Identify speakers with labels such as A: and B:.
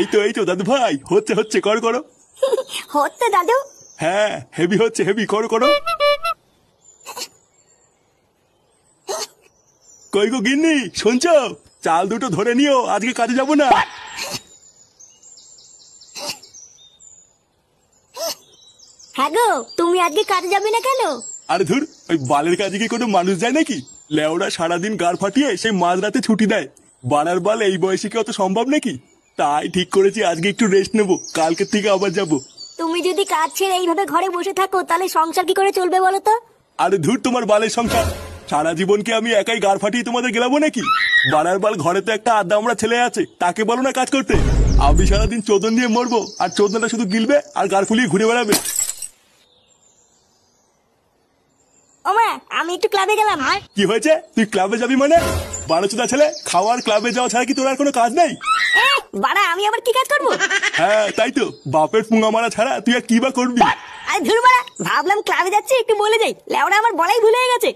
A: এই তো দাদু ভাই, হচ্ছে হচ্ছে, করো করো।
B: হচ্ছে দাদু?
A: হ্যাঁ হেভি হচ্ছে, হেভি, করো করো। কই গো গিন্নি, শুনছো? চাল দুটো ধরে নিও, আজকে কাজে যাবো না।
B: হ্যাঁ গো, তুমি আজকে কাজে যাবে না কেন?
A: আরে ধুর, ওই বালের কাজে কি কোনো মানুষ যায় নাকি? লেওরা সারাদিন গাড় ফাটিয়ে সেই মাঝরাতে ছুটি দেয়। বানার বাল এই বয়সে কি অত সম্ভব নাকি? তাই ঠিক করেছি আজকে একটু রেস্ট নেবো, কালকের থেকে আবার যাবো।
B: তুমি যদি কাজ ছেড়ে এইভাবে ঘরে বসে থাকো তাহলে সংসার কি করে চলবে বলো তো?
A: আরে ধুর তোমার বালের সংসার, সারা জীবন কি আমি একাই গাড় ফাটিয়ে তোমাদের গেলাবো নাকি? বানার বাল ঘরে তো একটা আদ্দামরা ছেলে আছে, তাকে বলো না কাজ করতে। আমি সারাদিন চোদন নিয়ে মরবো, আর চোদনাটা শুধু গিলবে আর গাড় ফুলিয়ে ঘুরে বেড়াবে।
B: ওমা, আমি একটু ক্লাবে গেলাম।
A: কি হয়েছে? তুই ক্লাবে যাবি মানে? বারোচোদা ছেলে, খাওয়ার ক্লাবে যাওয়া ছাড়া কি তোর আর কোনো কাজ নেই?
B: বাড়া, আমি আবার কি কাজ করবো?
A: হ্যাঁ তাই তো, বাপের পুঙ্গা মারা ছাড়া তুই আর কি বা করবি?
B: আরে ধুর বাড়া, ভাবলাম ক্লাবে যাচ্ছি একটু বলে যাই, লেওড়া আমার বলাই ভুলে গেছে।